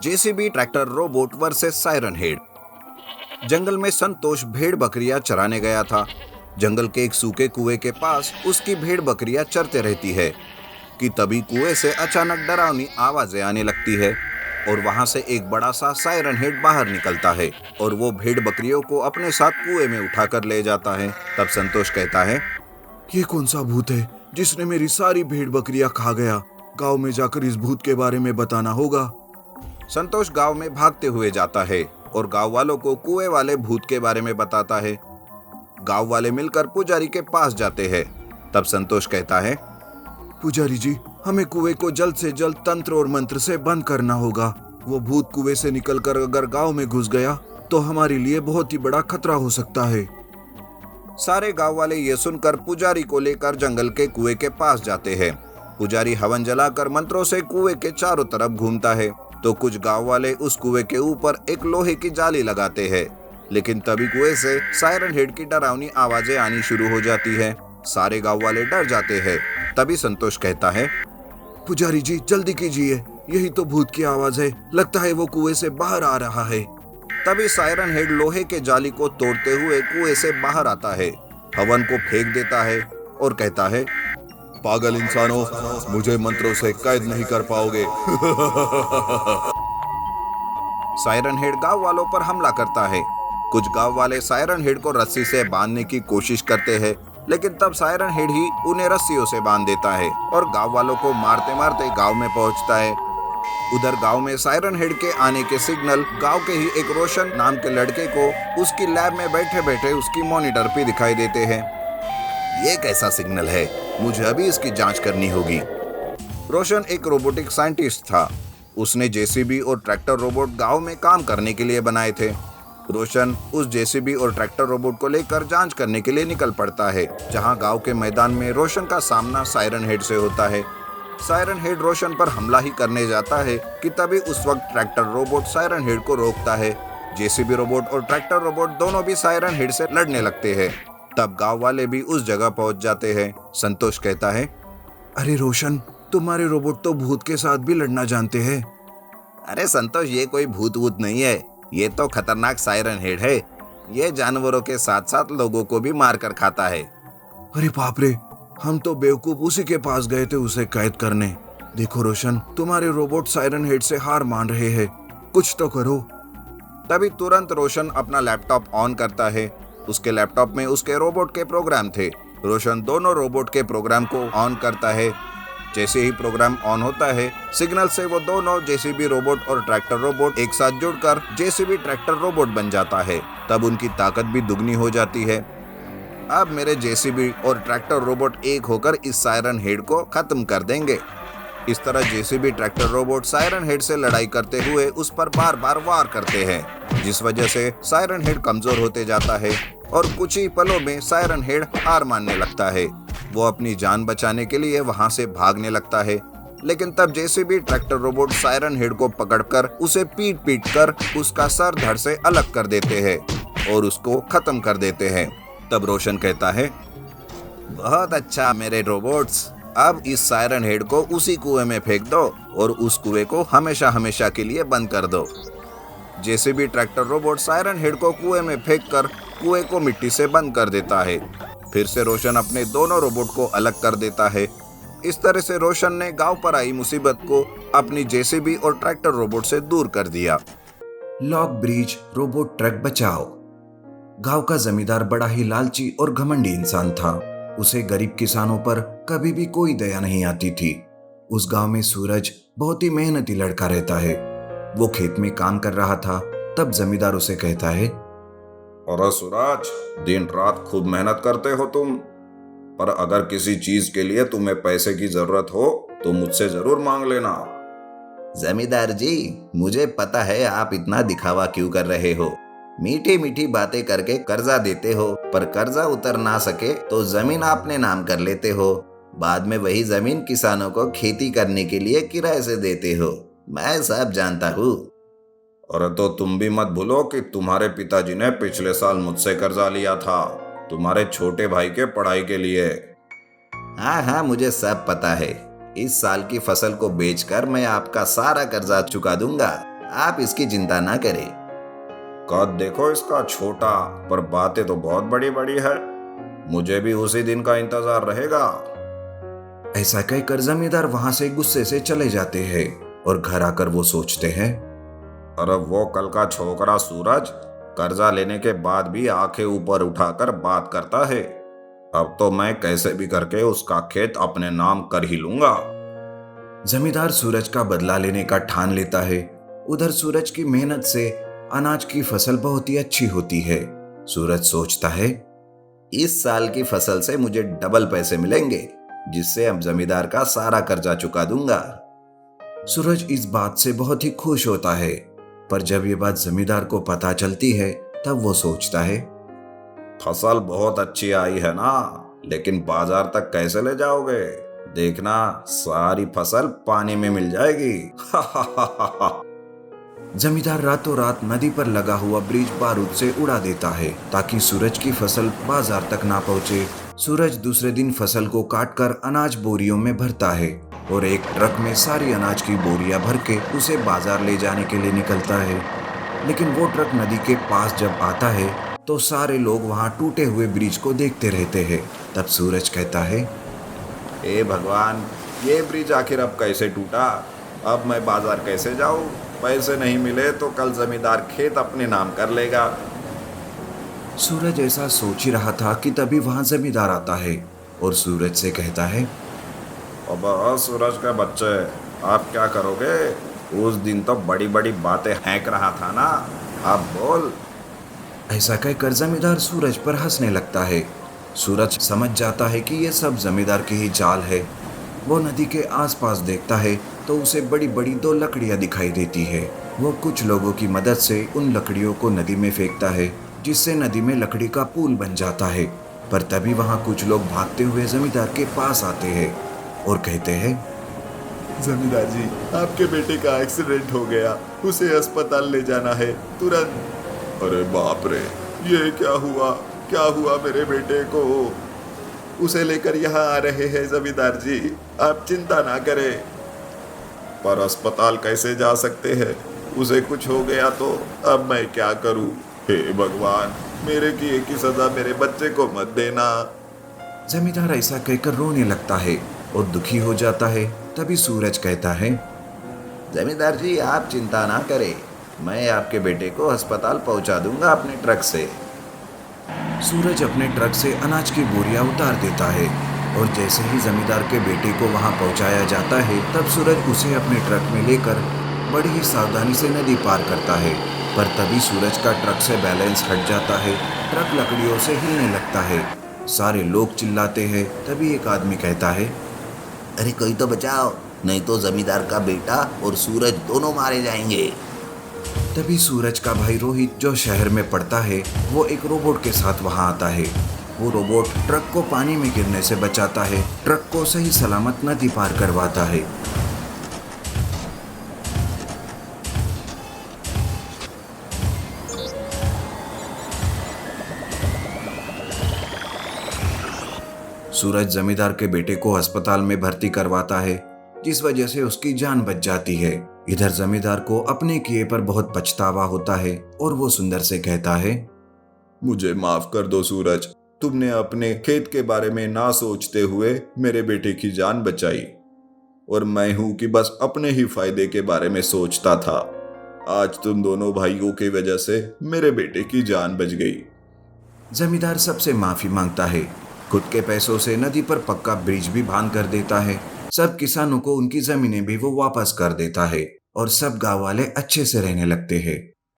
JCB tractor robot versus siren head. जंगल में संतोष भेड़ बकरियां चराने गया था। जंगल के एक सूखे कुएं के पास उसकी भेड़ बकरियां चरते रहती है कि तभी कुएं से अचानक डरावनी आवाजें आने लगती है और वहां से एक बड़ा सा सायरन हेड बाहर निकलता है और वो भेड़ बकरियों को अपने साथ कुएं में उठाकर ले जाता है। तब संतोष कहता है, ये कौन सा भूत है जिसने मेरी सारी भेड़ बकरियां खा गया? गांव में जाकर इस भूत के बारे में बताना होगा। संतोष गांव में भागते हुए जाता है और गांव वालों को कुएं वाले भूत के बारे में बताता है। गांव वाले मिलकर पुजारी के पास जाते हैं। तब संतोष कहता है, पुजारी जी, हमें कुएं को जल्द से जल्द तंत्र और मंत्र से बंद करना होगा। वो भूत कुएं से निकलकर अगर गांव में घुस गया तो हमारे लिए बहुत ही बड़ा खतरा हो सकता है। सारे गांव वाले ये सुनकर पुजारी को लेकर जंगल के कुएं के पास जाते हैं। पुजारी हवन जलाकर मंत्रों से कुएं के चारों तरफ घूमता है तो कुछ गांव वाले उस कुएं के ऊपर एक लोहे की जाली लगाते हैं, लेकिन तभी कुएं से सायरन हेड की डरावनी आवाजें आनी शुरू हो जाती है। सारे गांव वाले डर जाते हैं। तभी संतोष कहता है, पुजारी जी जल्दी कीजिए, यही तो भूत की आवाज है। लगता है वो कुएं से बाहर आ रहा है। तभी सायरन हेड लोहे के जाली को तोड़ते हुए कुएं से बाहर आता है, हवन को फेंक देता है और कहता है, पागल इंसानों, मुझे मंत्रों से कैद नहीं कर पाओगे। सायरन हेड गांव वालों पर हमला करता है। कुछ गांव वाले सायरन हेड को रस्सी से बांधने की कोशिश करते हैं, लेकिन तब सायरन हेड ही उन्हें रस्सियों से बांध देता है और गांव वालों को मारते मारते गांव में पहुंचता है। उधर गांव में सायरन हेड के आने के सिग्नल गांव के ही एक रोशन नाम के लड़के को उसकी लैब में बैठे बैठे उसकी मॉनिटर पे दिखाई देते हैं। ये कैसा सिग्नल है? मुझे अभी इसकी जांच करनी होगी। रोशन एक रोबोटिक साइंटिस्ट था। उसने जेसीबी और ट्रैक्टर रोबोट गांव में काम करने के लिए बनाए थे। रोशन उस जेसीबी और ट्रैक्टर रोबोट को लेकर जांच करने के लिए निकल पड़ता है, जहां गांव के मैदान में रोशन का सामना सायरन हेड से होता है। सायरन हेड रोशन पर हमला ही करने जाता है कि तभी उस वक्त ट्रैक्टर रोबोट सायरन हेड को रोकता है। जेसीबी रोबोट और ट्रैक्टर रोबोट दोनों भी सायरन हेड से लड़ने लगते हैं। तब गांव वाले भी उस जगह पहुंच जाते हैं। संतोष कहता है, अरे रोशन, तुम्हारे रोबोट तो भूत के साथ भी लड़ना जानते हैं। अरे संतोष, ये कोई भूत वूत नहीं है, ये तो खतरनाक सायरन हेड है। ये जानवरों के साथ साथ लोगों को भी मार कर खाता है। अरे बाप रे, हम तो बेवकूफ उसी के पास गए थे उसे कैद करने। देखो रोशन, तुम्हारे रोबोट सायरन हेड से हार मान रहे हैं, कुछ तो करो। तभी तुरंत रोशन अपना लैपटॉप ऑन करता है। उसके लैपटॉप में उसके रोबोट के प्रोग्राम थे। रोशन दोनों रोबोट के प्रोग्राम को ऑन करता है। जैसे ही प्रोग्राम ऑन होता है, सिग्नल से वो दोनों जेसीबी रोबोट और ट्रैक्टर रोबोट एक साथ जुड़कर जेसीबी ट्रैक्टर रोबोट बन जाता है। तब उनकी ताकत भी दुगनी हो जाती है। अब मेरे जेसीबी और ट्रैक्टर रोबोट एक होकर इस सायरन हेड को खत्म कर देंगे। इस तरह JCB tractor robot siren head से लड़ाई करते हुए उस पर बार बार वार करते हैं, जिस वजह से सायरन हेड कमजोर होते जाता है और कुछ ही पलों में सायरन हेड हार मानने लगता है। वो अपनी जान बचाने के लिए वहां से भागने लगता है, लेकिन तब JCB tractor robot siren head को पकड़कर उसे पीट पीट कर उसका सर धड़ से अलग कर देते हैं और उसको खत्म कर देते हैं। तब रोशन कहता है, बहुत अच्छा मेरे रोबोट्स, अब इस सायरन हेड को उसी कुएं में फेंक दो और उस कुएं को हमेशा हमेशा के लिए बंद कर दो। JCB tractor robot siren head को कुएं में फेंककर कुएं को मिट्टी से बंद कर देता है। फिर से रोशन अपने दोनों रोबोट को अलग कर देता है। इस तरह से रोशन ने गांव पर आई मुसीबत को अपनी जेसीबी और ट्रैक्टर रोबोट से दूर कर दिया। लॉक ब्रिज रोबोट ट्रक बचाओ। गांव का जमींदार बड़ा ही लालची और घमंडी इंसान था। उसे गरीब किसानों पर कभी भी कोई दया नहीं आती थी। उस गांव में सूरज बहुत ही मेहनती लड़का रहता है। वो खेत में काम कर रहा था। तब जमींदार उसे कहता है, अरे सूरज, दिन रात खूब मेहनत करते हो तुम, पर अगर किसी चीज के लिए तुम्हें पैसे की जरूरत हो तो मुझसे जरूर मांग लेना। जमींदार जी, मुझे पता है आप इतना दिखावा क्यों कर रहे हो। मीठी मीठी बातें करके कर्जा देते हो, पर कर्जा उतर ना सके तो जमीन अपने नाम कर लेते हो। बाद में वही जमीन किसानों को खेती करने के लिए किराए से देते हो। मैं सब जानता हूँ। अरे तो तुम भी मत भूलो कि तुम्हारे पिताजी ने पिछले साल मुझसे कर्जा लिया था, तुम्हारे छोटे भाई के पढ़ाई के लिए। हाँ हाँ, मुझे सब पता है। इस साल की फसल को बेचकर मैं आपका सारा कर्जा चुका दूंगा। आप इसकी चिंता ना करें। कद देखो इसका छोटा, पर बातें तो बहुत बड़ी बड़ी है। मुझे भी उसी दिन का इंतजार रहेगा। ऐसा कहकर जमींदार वहां से गुस्से से चले जाते हैं और घर आकर वो सोचते हैं, अरे वो कल का छोकरा सूरज कर्जा लेने के बाद भी आंखें ऊपर उठाकर बात करता है। अब तो मैं कैसे भी करके उसका खेत अपने नाम कर ही लूंगा। जमींदार सूरज का बदला लेने का ठान लेता है। उधर सूरज की मेहनत से अनाज की फसल बहुत ही अच्छी होती है। सूरज सोचता है, इस साल की फसल से मुझे डबल पैसे मिलेंगे, जिससे अब जमींदार का सारा कर्जा चुका दूंगा। सूरज इस बात से बहुत ही खुश होता है, पर जब ये बात जमींदार को पता चलती है तब वो सोचता है, फसल बहुत अच्छी आई है ना, लेकिन बाजार तक कैसे ले जाओगे? देखना सारी फसल पानी में मिल जाएगी। जमींदार रातों रात नदी पर लगा हुआ ब्रिज बारूद से उड़ा देता है ताकि सूरज की फसल बाजार तक ना पहुंचे। सूरज दूसरे दिन फसल को काटकर अनाज बोरियों में भरता है और एक ट्रक में सारी अनाज की बोरियां भर के उसे बाजार ले जाने के लिए निकलता है। लेकिन वो ट्रक नदी के पास जब आता है तो सारे लोग वहां टूटे हुए ब्रिज को देखते रहते हैं। तब सूरज कहता है, हे भगवान, ये ब्रिज आखिर अब कैसे टूटा? अब मैं बाजार कैसे जाऊं? पैसे नहीं मिले तो कल जमींदार खेत अपने नाम कर लेगा। सूरज ऐसा सोच ही रहा था कि तभी वहां जमींदार आता है और सूरज से कहता है, अब सूरज के बच्चे, आप क्या करोगे? उस दिन तो बड़ी बड़ी बातें हैंक रहा था ना, आप बोल। ऐसा कहकर जमींदार सूरज पर हंसने लगता है। सूरज समझ जाता है कि यह सब जमींदार की ही चाल है। वो नदी के आसपास देखता है तो उसे बड़ी बड़ी दो लकड़ियां दिखाई देती है। वो कुछ लोगों की मदद से उन लकड़ियों को नदी में फेंकता है, जिससे नदी में लकड़ी का पुल बन जाता है। पर तभी वहां कुछ लोग भागते हुए जमींदार के पास आते हैं और कहते हैं, जमींदार जी, आपके बेटे का एक्सीडेंट हो गया, उसे अस्पताल ले जाना है तुरंत। अरे बाप रे, ये क्या हुआ? क्या हुआ मेरे बेटे को? उसे लेकर यहाँ आ रहे हैं जमींदार जी, आप चिंता ना करें। पर अस्पताल कैसे जा सकते हैं? उसे कुछ हो गया तो अब मैं क्या करूं? हे भगवान, मेरे किए की सजा मेरे बच्चे को मत देना। जमींदार ऐसा कहकर रोने लगता है और दुखी हो जाता है। तभी सूरज कहता है, जमींदार जी, आप चिंता ना करें, मैं आपके बेटे को अस्पताल पहुंचा दूंगा अपने ट्रक से। सूरज अपने ट्रक से अनाज की बोरियां उतार देता है और जैसे ही जमींदार के बेटे को वहां पहुंचाया जाता है तब सूरज उसे अपने ट्रक में लेकर बड़ी ही सावधानी से नदी पार करता है। पर तभी सूरज का ट्रक से बैलेंस हट जाता है। ट्रक लकड़ियों से हिलने लगता है। सारे लोग चिल्लाते हैं। तभी एक आदमी कहता है, अरे कोई तो बचाओ, नहीं तो जमींदार का बेटा और सूरज दोनों मारे जाएंगे। तभी सूरज का भाई रोहित, जो शहर में पढ़ता है, वो एक रोबोट के साथ वहां आता है। वो रोबोट ट्रक को पानी में गिरने से बचाता है, ट्रक को सही सलामत नदी पार करवाता है। सूरज जमींदार के बेटे को अस्पताल में भर्ती करवाता है, जिस वजह से उसकी जान बच जाती है। इधर जमींदार को अपने किए पर बहुत पछतावा होता है और वो सुंदर से कहता है, मुझे माफ कर दो सूरज, तुमने अपने खेत के बारे में ना सोचते हुए मेरे बेटे की जान बचाई, और मैं हूं कि बस अपने ही फायदे के बारे में सोचता था। आज तुम दोनों भाइयों की वजह से मेरे बेटे की जान बच गई। जमींदार सबसे माफी मांगता है। खुद के पैसों से नदी पर पक्का ब्रिज भी बांध कर देता है। सब किसानों को उनकी जमीनें भी वो वापस कर देता है और सब गांव वाले अच्छे से रहने लगते हैं।